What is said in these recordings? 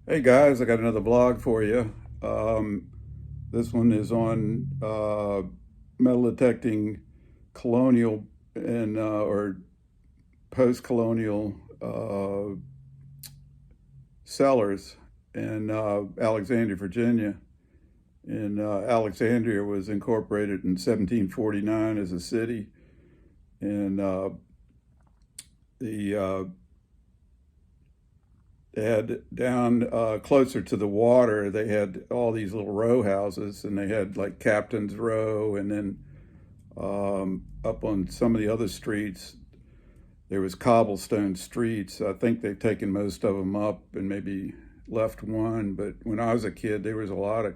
Hey guys, I got another blog for you. This one is on metal detecting colonial and or post-colonial cellars in Alexandria, Virginia. And Alexandria was incorporated in 1749 as a city, and the they had down closer to the water, they had all these little row houses, and they had like Captain's Row, and then up on some of the other streets there was cobblestone streets. I think they've taken most of them up and maybe left one, but when I was a kid there was a lot of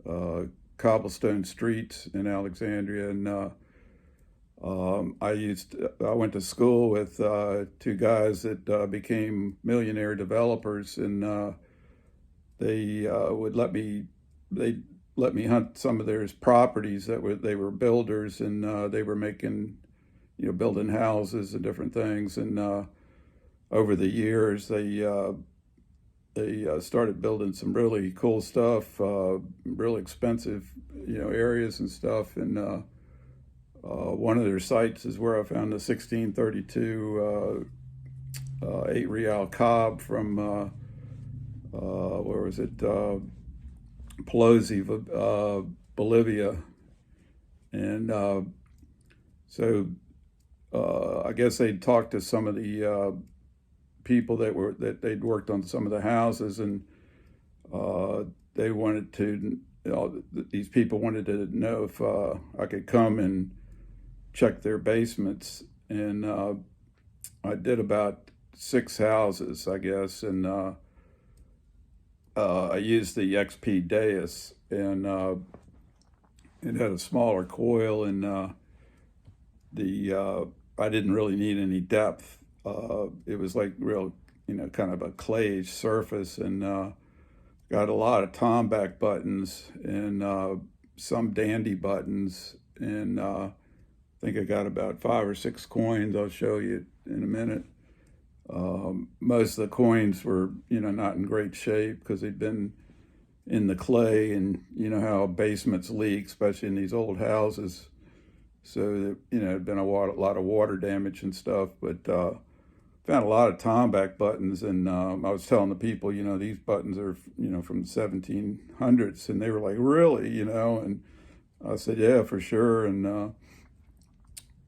uh, cobblestone streets in Alexandria. And I went to school with two guys that became millionaire developers, and they would let me hunt some of their properties. They were builders, and they were making, building houses and different things. And over the years they started building some really cool stuff, really expensive, areas and stuff. And one of their sites is where I found the 1632 8 real cob from where was it? Pelosi, Bolivia. And so I guess they'd talked to some of the people that they'd worked on some of the houses, and they wanted to. These people wanted to know if I could come and check their basements. And I did about six houses, I guess, and I used the XP Deus, and it had a smaller coil, and the I didn't really need any depth. It was like real, kind of a clayish surface, and got a lot of Tomback buttons and some dandy buttons, and I think I got about five or six coins. I'll show you in a minute. Most of the coins were, not in great shape because they'd been in the clay, and you know how basements leak, especially in these old houses. So, it'd been a lot of water damage and stuff. But found a lot of Tomback buttons, and I was telling the people, these buttons are, from the 1700s, and they were like, really, and I said, yeah, for sure. And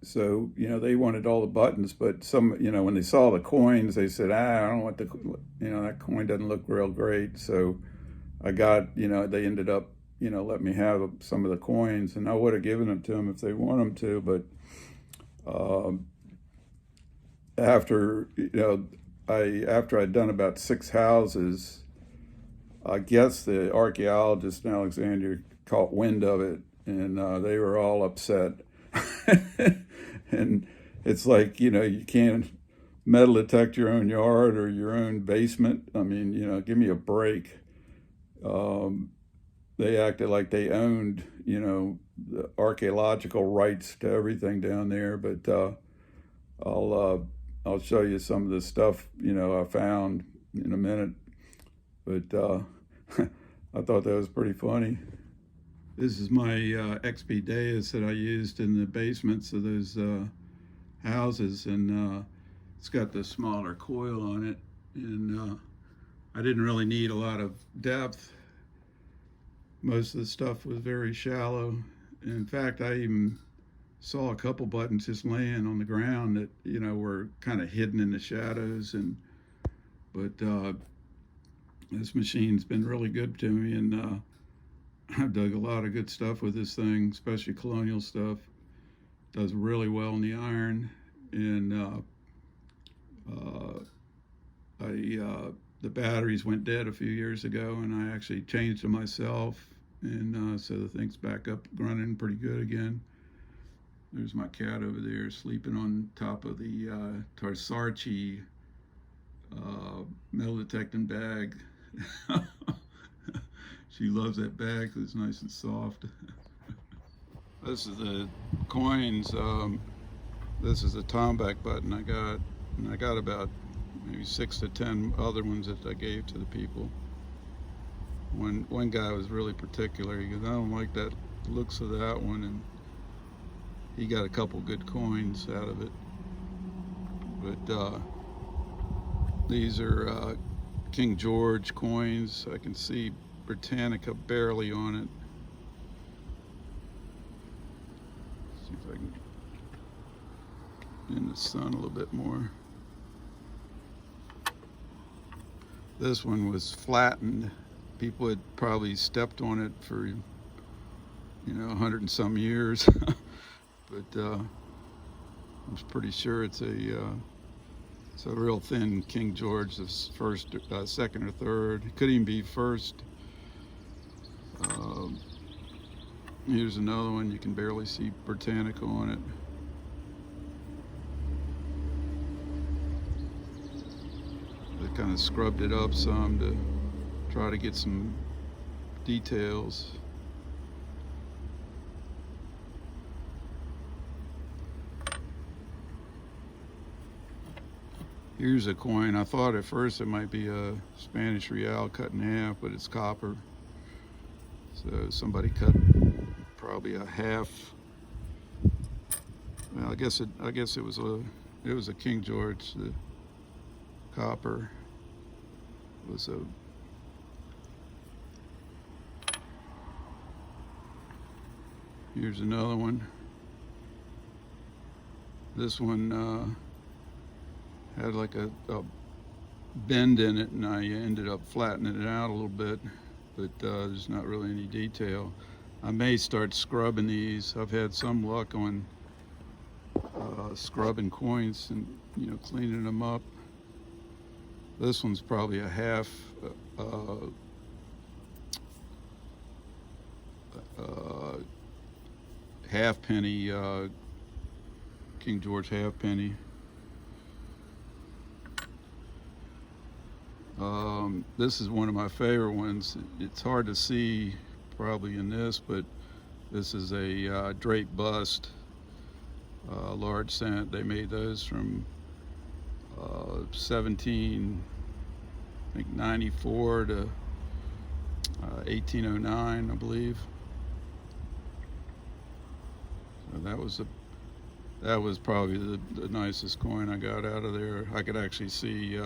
so, they wanted all the buttons, but some, when they saw the coins, they said, I don't want that coin doesn't look real great. So I got, they ended up, let me have some of the coins, and I would have given them to them if they want them to. But after, after I'd done about six houses, I guess the archaeologists in Alexandria caught wind of it, and they were all upset. And it's like, you can't metal detect your own yard or your own basement. I mean, give me a break. They acted like they owned, the archaeological rights to everything down there. But I'll show you some of the stuff, I found in a minute. But I thought that was pretty funny. This is my XP Deus that I used in the basements of those houses, and it's got the smaller coil on it, and I didn't really need a lot of depth. Most of the stuff was very shallow. In fact, I even saw a couple buttons just laying on the ground that were kind of hidden in the shadows. And but this machine's been really good to me, and I've dug a lot of good stuff with this thing, especially Colonial stuff. Does really well in the iron, and uh, the batteries went dead a few years ago, and I actually changed them myself, and so the thing's back up running pretty good again. There's my cat over there sleeping on top of the Tarsarchi metal detecting bag. She loves that bag because it's nice and soft. This is the coins. This is the Tomback button I got, and I got about maybe 6 to 10 other ones that I gave to the people. One guy was really particular. He goes, I don't like that looks of that one, and he got a couple good coins out of it. But these are King George coins. I can see Britannica barely on it. See if I can get in the sun a little bit more. This one was flattened. People had probably stepped on it for, 100 and some years. But I'm pretty sure it's a real thin King George, the first, second, or third. It could even be first. Here's another one. You can barely see Britannica on it. They kind of scrubbed it up some to try to get some details. Here's a coin. I thought at first it might be a Spanish real cut in half, but it's copper. So somebody cut probably a half. Well, I guess it was a King George. The copper was a Here's another one. This one had like a bend in it, and I ended up flattening it out a little bit, but there's not really any detail. I may start scrubbing these. I've had some luck on scrubbing coins and cleaning them up. This one's probably a half halfpenny, King George halfpenny. This is one of my favorite ones. It's hard to see probably in this, but this is a draped bust, large cent. They made those from 1794 to 1809, I believe. So that was probably the nicest coin I got out of there. I could actually see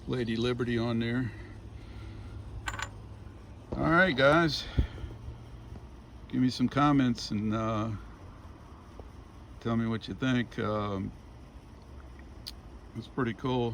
Lady Liberty on there. All right, guys, give me some comments and tell me what you think. It's pretty cool.